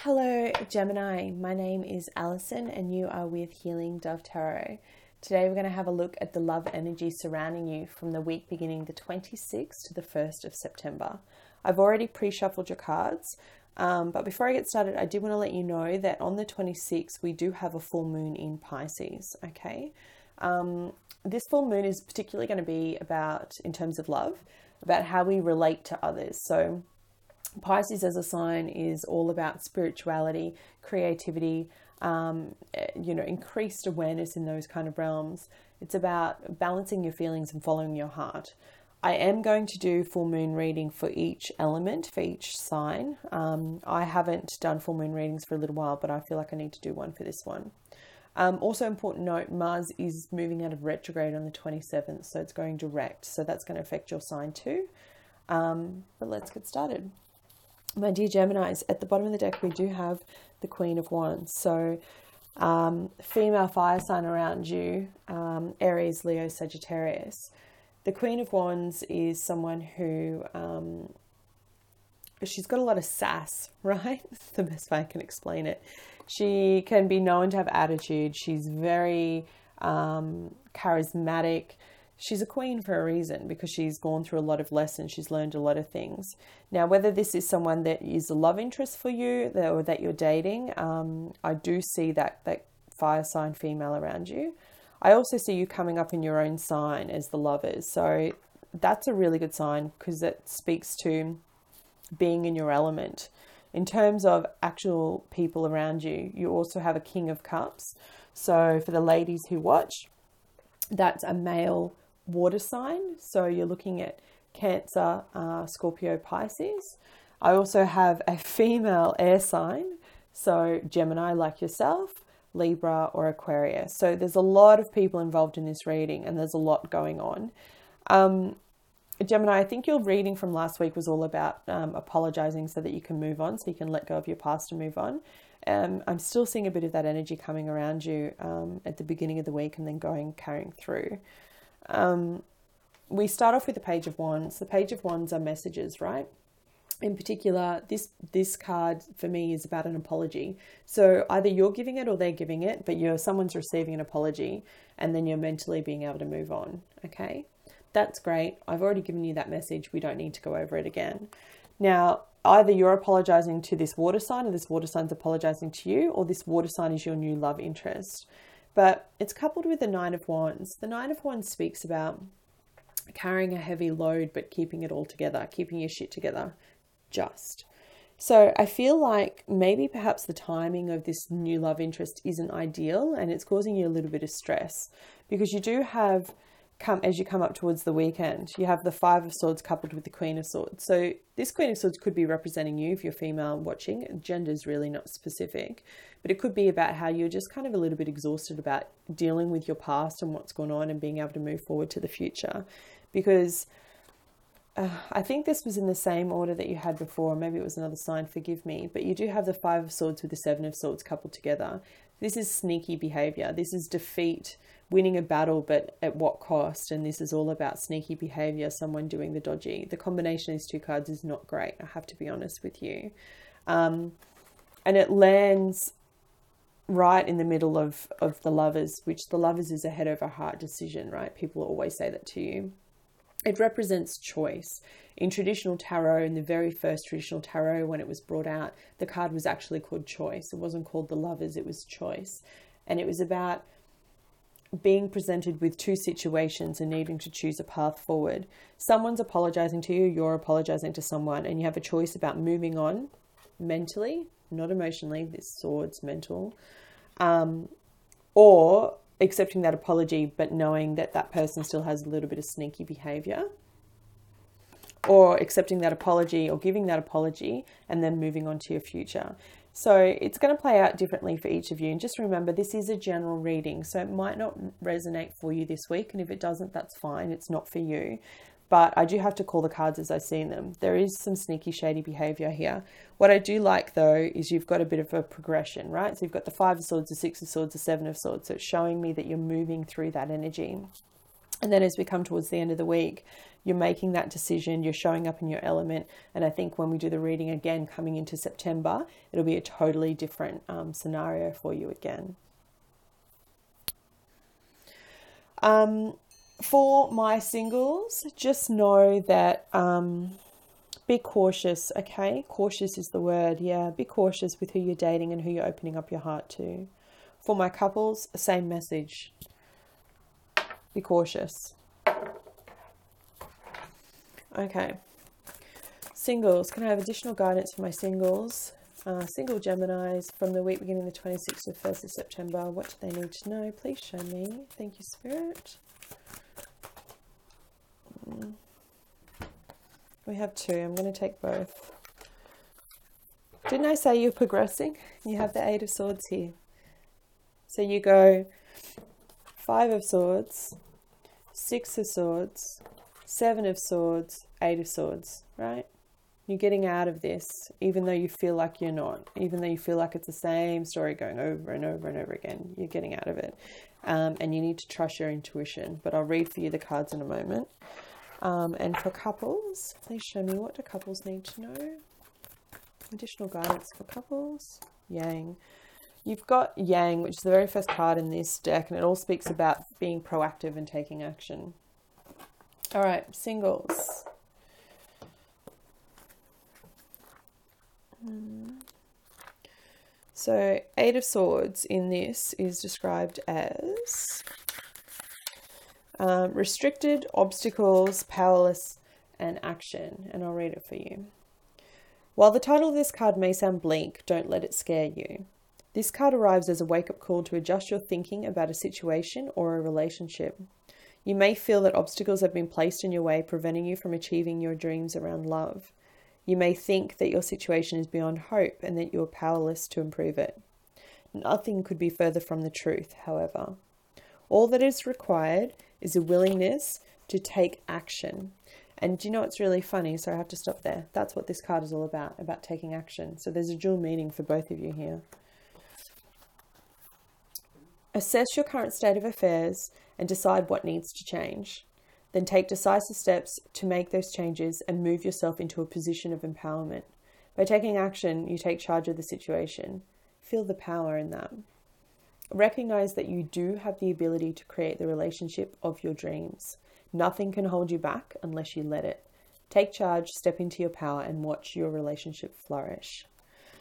Hello Gemini, my name is Alison and you are with Healing Dove Tarot. Today we're going to have a look at the love energy surrounding you from the week beginning the 26th to the 1st of September. I've already pre-shuffled your cards, but before I get started I did want to let you know that on the 26th we do have a full moon in Pisces, okay? This full moon is particularly going to be about, in terms of love, about how we relate to others. So Pisces as a sign is all about spirituality, creativity, increased awareness in those kind of realms. It's about balancing your feelings and following your heart. I am going to do full moon reading for each element, for each sign. I haven't done full moon readings for a little while, but I feel like I need to do one for this one. Also important note, Mars is moving out of retrograde on the 27th, so it's going direct. So that's going to affect your sign too. But let's get started. My dear Geminis, at the bottom of the deck we do have the Queen of Wands. So female fire sign around you, Aries, Leo, Sagittarius. The Queen of Wands is someone who, she's got a lot of sass, right? That's the best way I can explain it. She can be known to have attitude. She's very charismatic. She's a queen for a reason because she's gone through a lot of lessons. She's learned a lot of things. Now, whether this is someone that is a love interest for you or that you're dating, I do see that fire sign female around you. I also see you coming up in your own sign as the lovers. So that's a really good sign because it speaks to being in your element. In terms of actual people around you, you also have a King of Cups. So for the ladies who watch, that's a male water sign. So you're looking at Cancer, Scorpio, Pisces. I also have a female air sign. So Gemini like yourself, Libra or Aquarius. So there's a lot of people involved in this reading and there's a lot going on. Gemini, I think your reading from last week was all about apologizing so that you can move on, so you can let go of your past and move on. I'm still seeing a bit of that energy coming around you at the beginning of the week and then carrying through. We start off with the Page of Wands. The Page of Wands are messages, right? In particular, this card for me is about an apology. So either you're giving it or they're giving it, but someone's receiving an apology and then you're mentally being able to move on, okay? That's great. I've already given you that message. We don't need to go over it again. Now, either you're apologizing to this water sign or this water sign's apologizing to you, or this water sign is your new love interest. But it's coupled with the Nine of Wands. The Nine of Wands speaks about carrying a heavy load, but keeping it all together, keeping your shit together. So I feel like maybe perhaps the timing of this new love interest isn't ideal and it's causing you a little bit of stress because you do have, as you come up towards the weekend, you have the Five of Swords coupled with the Queen of Swords. So this Queen of Swords could be representing you if you're female watching. Gender is really not specific, but it could be about how you're just kind of a little bit exhausted about dealing with your past and what's going on and being able to move forward to the future. Because I think this was in the same order that you had before. Maybe it was another sign, forgive me. But you do have the Five of Swords with the Seven of Swords coupled together. This is sneaky behavior. This is defeat, winning a battle, but at what cost? And this is all about sneaky behavior, someone doing the dodgy. The combination of these two cards is not great, I have to be honest with you. And it lands right in the middle of the Lovers, which the Lovers is a head over heart decision, right? People always say that to you. It represents choice. In traditional tarot, in the very first traditional tarot, when it was brought out, the card was actually called Choice. It wasn't called the Lovers, it was Choice. And it was about being presented with two situations and needing to choose a path forward. Someone's apologizing to you, you're apologizing to someone, and you have a choice about moving on mentally, not emotionally, this sword's mental, or accepting that apology, but knowing that that person still has a little bit of sneaky behavior, or accepting that apology or giving that apology and then moving on to your future. So it's going to play out differently for each of you. And just remember, this is a general reading, so it might not resonate for you this week. And if it doesn't, that's fine. It's not for you. But I do have to call the cards as I see them. There is some sneaky, shady behavior here. What I do like, though, is you've got a bit of a progression, right? So you've got the Five of Swords, the Six of Swords, the Seven of Swords. So it's showing me that you're moving through that energy. And then as we come towards the end of the week, you're making that decision, you're showing up in your element. And I think when we do the reading again, coming into September, it'll be a totally different scenario for you again. For my singles, just know that be cautious, okay? Cautious is the word, yeah. Be cautious with who you're dating and who you're opening up your heart to. For my couples, same message. Be cautious. Okay. Singles, can I have additional guidance for my singles? Single Geminis from the week beginning the 26th to 1st of September. What do they need to know? Please show me. Thank you, Spirit. We have two. I'm going to take both. Didn't I say you're progressing? You have the Eight of Swords here. So you go 5 of Swords, 6 of Swords, 7 of Swords, 8 of Swords, right? You're getting out of this, even though you feel like you're not, even though you feel like it's the same story going over and over and over again. You're getting out of it. And you need to trust your intuition. But I'll read for you the cards in a moment. And for couples, please show me, what do couples need to know? Additional guidance for couples. Yang. You've got Yang, which is the very first card in this deck, and it all speaks about being proactive and taking action. All right, singles. So, Eight of Swords in this is described as restricted, obstacles, powerless, and action. And I'll read it for you. While the title of this card may sound bleak, don't let it scare you. This card arrives as a wake-up call to adjust your thinking about a situation or a relationship. You may feel that obstacles have been placed in your way, preventing you from achieving your dreams around love. You may think that your situation is beyond hope and that you are powerless to improve it. Nothing could be further from the truth, however. All that is required is a willingness to take action. And do you know what's really funny? So I have to stop there. That's what this card is all about taking action. So there's a dual meaning for both of you here. Assess your current state of affairs and decide what needs to change. Then take decisive steps to make those changes and move yourself into a position of empowerment. By taking action, you take charge of the situation. Feel the power in that. Recognize that you do have the ability to create the relationship of your dreams. Nothing can hold you back unless you let it. Take charge, step into your power, and watch your relationship flourish.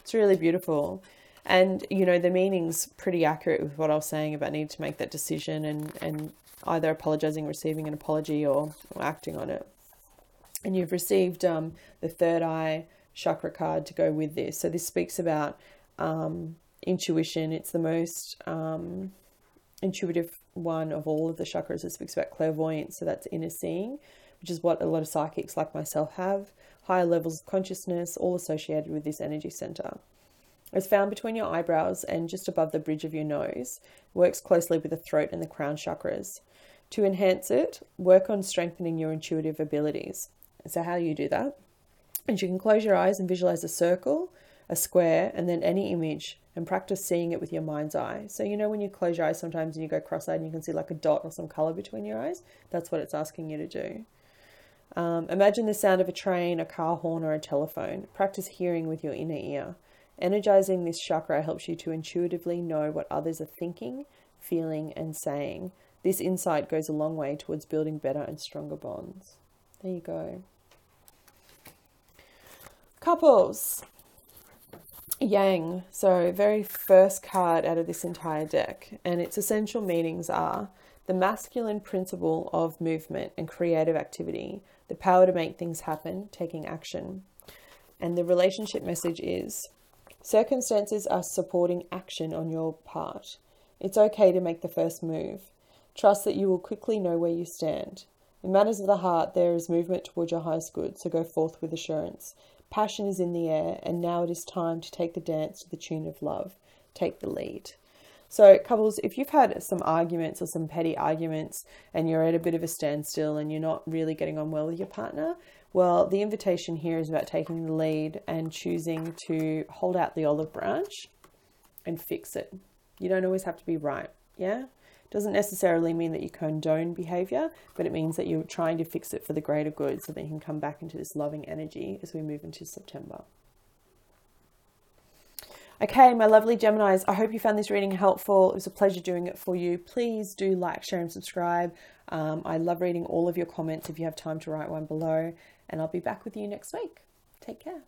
It's really beautiful. And, you know, the meaning's pretty accurate with what I was saying about needing to make that decision and either apologizing, receiving an apology, or acting on it. And you've received the third eye chakra card to go with this. So this speaks about intuition. It's the most intuitive one of all of the chakras. It speaks about clairvoyance. So that's inner seeing, which is what a lot of psychics like myself have. Higher levels of consciousness, all associated with this energy center. It's found between your eyebrows and just above the bridge of your nose. Works closely with the throat and the crown chakras. To enhance it, work on strengthening your intuitive abilities. So how do you do that? And you can close your eyes and visualize a circle, a square, and then any image, and practice seeing it with your mind's eye. So you know when you close your eyes sometimes and you go cross-eyed and you can see like a dot or some color between your eyes? That's what it's asking you to do. Imagine the sound of a train, a car horn, or a telephone. Practice hearing with your inner ear. Energizing this chakra helps you to intuitively know what others are thinking, feeling, and saying. This insight goes a long way towards building better and stronger bonds. There you go. Couples. Yang. So very first card out of this entire deck. And its essential meanings are the masculine principle of movement and creative activity, the power to make things happen, taking action. And the relationship message is, circumstances are supporting action on your part. It's okay to make the first move. Trust that you will quickly know where you stand. In matters of the heart, there is movement towards your highest good, so go forth with assurance. Passion is in the air, and now it is time to take the dance to the tune of love. Take the lead. So couples, if you've had some arguments or some petty arguments and you're at a bit of a standstill and you're not really getting on well with your partner, well, the invitation here is about taking the lead and choosing to hold out the olive branch and fix it. You don't always have to be right, yeah? Doesn't necessarily mean that you condone behavior, but it means that you're trying to fix it for the greater good so that you can come back into this loving energy as we move into September. Okay, my lovely Geminis, I hope you found this reading helpful. It was a pleasure doing it for you. Please do like, share, and subscribe. I love reading all of your comments if you have time to write one below. And I'll be back with you next week. Take care.